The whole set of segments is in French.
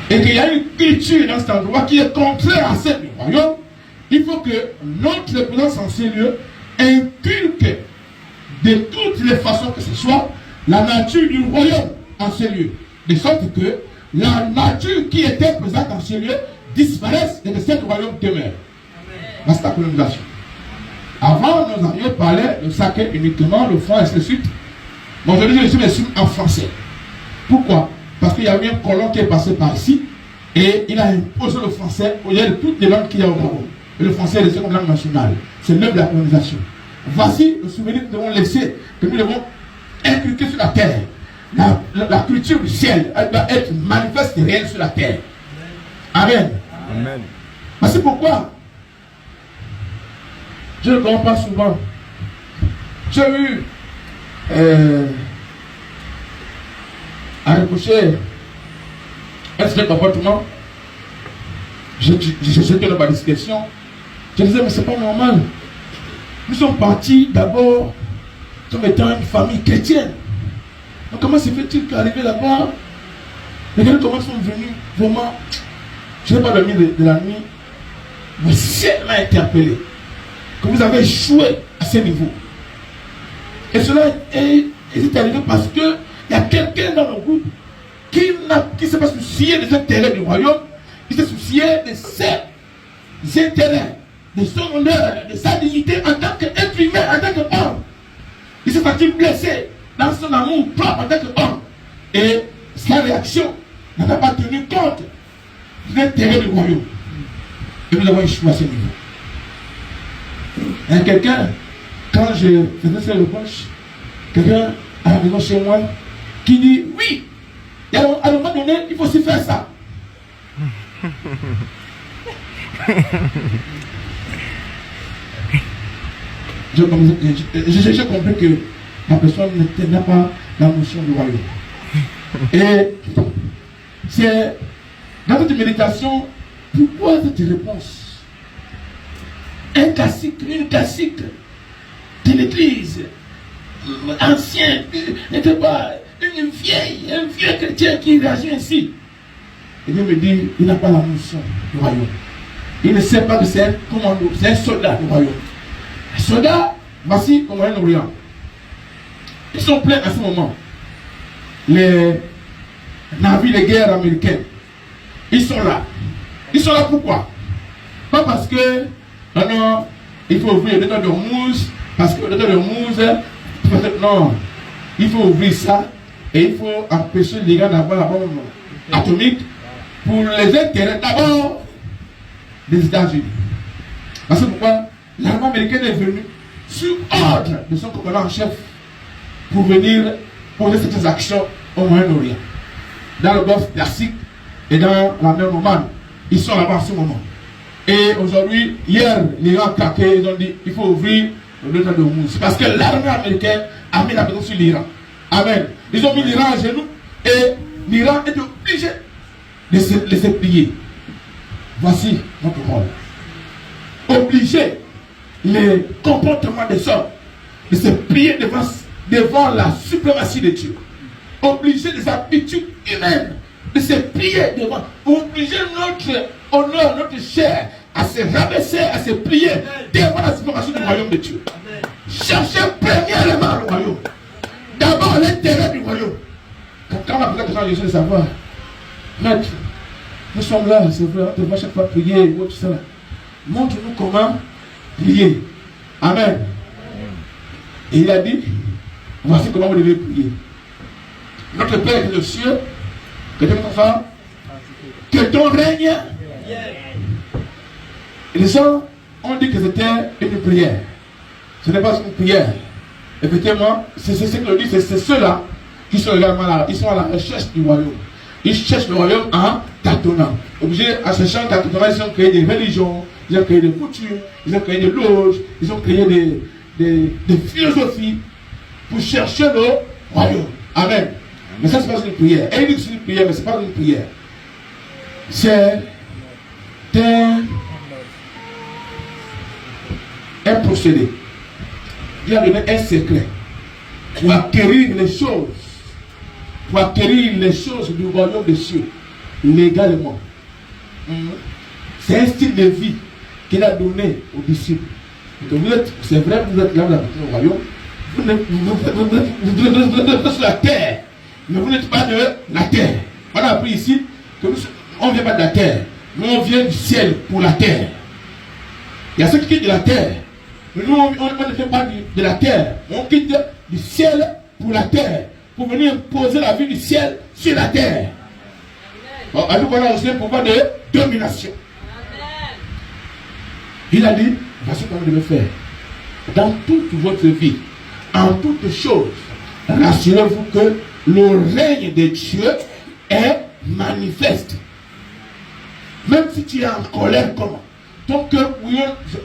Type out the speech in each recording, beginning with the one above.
et qu'il y a une culture dans cet endroit qui est contraire à celle du royaume, il faut que notre présence en ces lieux inculque de toutes les façons que ce soit la nature du royaume en ces lieux. De sorte que la nature qui était présente en ces lieux disparaisse et que ce royaume demeure. C'est la colonisation. Avant, nous avions parlé de sacré uniquement, le franc, et ainsi de suite. Mais aujourd'hui, je suis en français. Pourquoi? Parce qu'il y a eu un colon qui est passé par ici et il a imposé le français au lieu de toutes les langues qu'il y a au Gabon. Et le français est resté comme langue nationale. C'est l'œuvre de la colonisation. Voici le souvenir que nous devons laisser, que nous devons inculquer sur la terre. La culture du ciel, elle doit être manifeste et réelle sur la terre. Amen. Amen. C'est pourquoi je ne comprends pas souvent. J'ai eu à reprocher un certain comportement. J'étais dans ma discussion. Je disais, mais c'est pas normal. Nous sommes partis d'abord comme étant une famille chrétienne. Donc comment se fait-il qu'arrivé là-bas, les gens comment sont venus vraiment, je n'ai pas dormi de la nuit, le ciel m'a interpellé. Que vous avez échoué à ce niveau. Et cela est arrivé parce que il y a quelqu'un dans le groupe qui ne s'est pas soucié des intérêts du royaume, il s'est soucié de ses intérêts, de son honneur, de sa dignité en tant qu'être humain, en tant qu'homme. Il s'est senti blessé dans son amour propre en tant qu'homme. Et sa réaction n'a pas tenu compte de l'intérêt du royaume. Et nous avons échoué à ce niveau. Et quelqu'un, quand je faisais ce reproche, quelqu'un arrivé chez moi qui dit oui, et à un moment donné, il faut aussi faire ça. J'ai compris que la personne n'a pas la notion du royaume. Et c'est dans cette méditation, pourquoi cette réponse? Un classique, une classique de l'église ancienne, n'était pas un vieux chrétien qui réagit ainsi. Et Dieu me dit, il n'a pas la notion du royaume. Il ne sait pas que c'est un soldat du royaume. Les soldats, voici au Moyen-Orient. Ils sont pleins à ce moment. Les navires de guerre américains, ils sont là. Ils sont là pourquoi? Pas parce que non, il faut ouvrir le détroit de Hormuz, parce que le détroit de Hormuz, non, il faut ouvrir ça et il faut empêcher l'Iran d'avoir la bombe atomique pour les intérêts d'abord des États-Unis. Parce que pourquoi l'armée américaine est venue sur ordre de son commandant en chef pour venir poser certaines actions au Moyen-Orient, dans le Golfe Persique et dans la mer Oman. Ils sont là-bas en ce moment. Et aujourd'hui, hier, l'Iran a craqué, ils ont dit il faut ouvrir le détroit de Hormuz. C'est parce que l'armée américaine a mis la pression sur l'Iran. Amen. Ils ont mis l'Iran à genoux et l'Iran est obligé de se laisser plier. Voici notre rôle. Obliger les comportements des hommes de se plier devant la suprématie de Dieu. Obliger les habitudes humaines de se plier devant. Obliger notre honneur, notre chair à se rabaisser, à se plier devant la suprématie du royaume de Dieu. Cherchez premièrement le royaume. D'abord l'intérêt du royaume. Quand on a besoin de gens, je veux savoir, maître, nous sommes là, c'est vrai, on devrait chaque fois prier, tout ça. Montre-nous comment prier. Amen. Et il a dit, voici comment vous devez prier. Notre Père qui est aux cieux, que ton règne. Et les gens ont dit que c'était une prière. Ce n'est pas une prière. Effectivement, c'est ce que l'on dit, c'est ceux-là qui sont également là. Ils sont à la recherche du royaume. Ils cherchent le royaume en tâtonnant. Obligés à chercher en tâtonnant, ils ont créé des religions, ils ont créé des coutumes, ils ont créé des loges, ils ont créé des philosophies pour chercher le royaume. Amen. Mais ça, ce n'est pas une prière. Et il dit que c'est une prière, mais ce n'est pas une prière. C'est un procédé. Il a donné un secret pour acquérir les choses du royaume des cieux. légalement. C'est un style de vie qu'il a donné aux disciples. C'est vrai, vous êtes là, vous habitez au royaume. Vous n'êtes pas sur la terre, mais vous n'êtes pas de la terre. On a appris ici que on ne vient pas de la terre, mais on vient du ciel pour la terre. Il y a ceux qui quittent de la terre. Mais nous, on ne fait pas de la terre. On quitte du ciel pour la terre, pour venir imposer la vie du ciel sur la terre. Alors qu'on a aussi un pouvoir de domination. Il a dit, voici comment vous devez faire. Dans toute votre vie, en toutes choses, rassurez-vous que le règne de Dieu est manifeste. Même si tu es en colère, comment? Ton cœur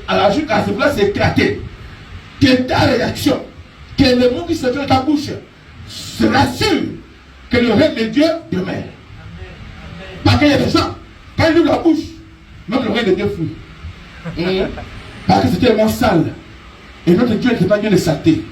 à la chute à ce place s'est éclaté. Que ta réaction, que le mot qui se fait de ta bouche se rassure que le règne de Dieu demeure. Parce qu'il y a des gens, quand ils ouvrent la bouche, même le règne de Dieu fuit. Parce que c'est tellement sale. Et notre Dieu n'est pas Dieu de saleté.